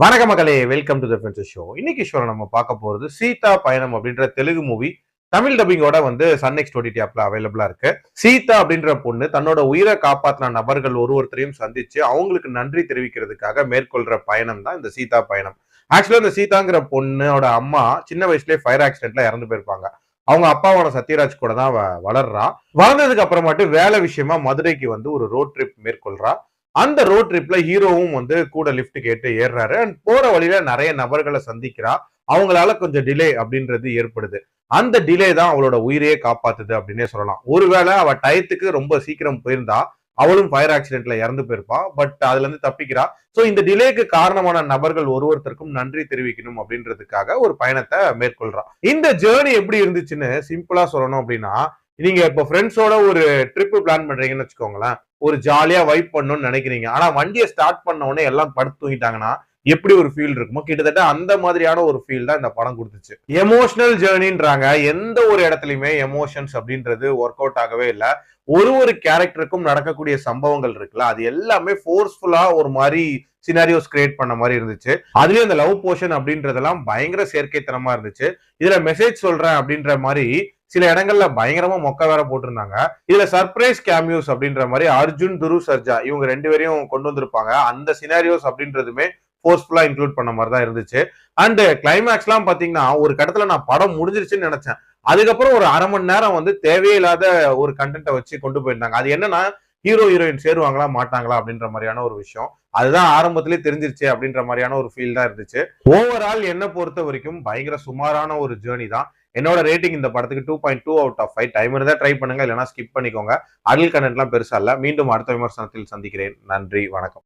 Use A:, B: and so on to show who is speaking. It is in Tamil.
A: வணக்க மக்களே, welcome to the friends show. இன்னைக்கு ஷோல நம்ம பார்க்க போறது சீதா பயணம் அப்படின்ற தெலுங்கு மூவி தமிழ் டப்பிங்கோட சன் நெக்ஸ்ட் ஓடிடி ஆப்ல அவைலபிளா இருக்கு. சீதா அப்படின்ற பொண்ணு தன்னோட உயிரை காப்பாத்தின நபர்கள் ஒருத்தரையும் சந்திச்சு அவங்களுக்கு நன்றி தெரிவிக்கிறதுக்காக மேற்கொள்ற பயணம் தான் இந்த சீதா பயணம். ஆக்சுவலா இந்த சீதாங்கிற பொண்ணோட அம்மா சின்ன வயசுலயே ஃபயர் ஆக்சிடென்ட்ல இறந்து போயிருப்பாங்க. அவங்க அப்பாவோட சத்யராஜ் கூட தான் வளர்றா. வளர்ந்ததுக்கு அப்புறமாட்டு வேலை விஷயமா மதுரைக்கு ஒரு ரோட் ட்ரிப் மேற்கொள்றா. அந்த ரோட் ட்ரிப்ல ஹீரோவும் கூட லிஃப்ட் கேட்டு ஏறுறாரு. அண்ட் போற வழியில நிறைய நபர்களை சந்திக்கிறா. அவங்களால கொஞ்சம் டிலே அப்படின்றது ஏற்படுது. அந்த டிலே தான் அவளோட உயிரையே காப்பாத்துது அப்படின்னே சொல்லலாம். ஒருவேளை அவ டயத்துக்கு ரொம்ப சீக்கிரம் போயிருந்தா அவளும் ஃபயர் ஆக்சிடென்ட்ல இறந்து போயிருப்பா. பட் அதுல இருந்து தப்பிக்கிறா. சோ இந்த டிலேக்கு காரணமான நபர்கள் ஒருத்தருக்கும் நன்றி தெரிவிக்கணும் அப்படின்றதுக்காக ஒரு பயணத்தை மேற்கொள்றா. இந்த ஜேர்னி எப்படி இருந்துச்சுன்னு சிம்பிளா சொல்லணும் அப்படின்னா, நீங்க இப்ப ஃப்ரெண்ட்ஸோட ஒரு ட்ரிப் பிளான் பண்றீங்கன்னு வச்சுக்கோங்களேன். ஒரு ஜாலியா வைப் பண்ணணும்னு நினைக்கிறீங்க. ஆனா வண்டியை ஸ்டார்ட் பண்ண உடனே எல்லாம் படுத்து தூங்கிட்டாங்கன்னா எப்படி ஒரு ஃபீல் இருக்குமோ, கிட்டத்தட்ட அந்த மாதிரியான ஒரு ஃபீல் தான் இந்த படம் கொடுத்துச்சு. எமோஷனல் ஜேர்னின்றாங்க. எந்த ஒரு இடத்துலயுமே எமோஷன்ஸ் அப்படின்றது ஒர்க் அவுட் ஆகவே இல்லை. ஒரு கேரக்டருக்கும் நடக்கக்கூடிய சம்பவங்கள் இருக்குல்ல, அது எல்லாமே ஃபோர்ஸ்ஃபுல்லா ஒரு மாதிரி சினாரியோஸ் கிரியேட் பண்ண மாதிரி இருந்துச்சு. அதுலயும் இந்த லவ் போர்ஷன் அப்படின்றதெல்லாம் பயங்கர செயற்கைத்தனமா இருந்துச்சு. இதுல மெசேஜ் சொல்றேன் அப்படின்ற மாதிரி சில இடங்கள்ல பயங்கரமா மொக்க வேற போட்டிருந்தாங்க. இதுல சர்ப்ரைஸ் கேமியோஸ் அப்படின்ற மாதிரி அர்ஜுன், துரு சர்ஜா இவங்க 2 பேரையும் கொண்டு வந்திருப்பாங்க. அந்த சினாரியோஸ் அப்படின்றதுமே ஃபோர்ஸ்ஃபுல்லா இன்க்ளூட் பண்ண மாதிரி தான் இருந்துச்சு. அண்ட் கிளைமேக்ஸ் எல்லாம் பாத்தீங்கன்னா ஒரு கட்டத்துல நான் படம் முடிஞ்சிருச்சுன்னு நினைச்சேன். அதுக்கப்புறம் ஒரு அரை மணி நேரம் தேவையே இல்லாத ஒரு கண்டென்ட்டை வச்சு கொண்டு போயிருந்தாங்க. அது என்னன்னா, ஹீரோ ஹீரோயின் சேருவாங்களா மாட்டாங்களா அப்படின்ற மாதிரியான ஒரு விஷயம். அதுதான் ஆரம்பத்திலேயே தெரிஞ்சிருச்சு அப்படின்ற மாதிரியான ஒரு ஃபீல் தான் இருந்துச்சு. ஓவரால் என்ன பொறுத்த வரைக்கும் பயங்கர சுமாரான ஒரு ஜேர்னி தான். என்னோட ரேட்டிங் இந்த படத்துக்கு 2.2 அவுட் ஆஃப் 5. டைம் இருந்தா ட்ரை பண்ணுங்க, இல்லைன்னா ஸ்கிப் பண்ணிக்கோங்க. அடல் கண்டென்ட்லாம் பெருசா இல்ல. மீண்டும் அடுத்த விமர்சனத்தில் சந்திக்கிறேன். நன்றி, வணக்கம்.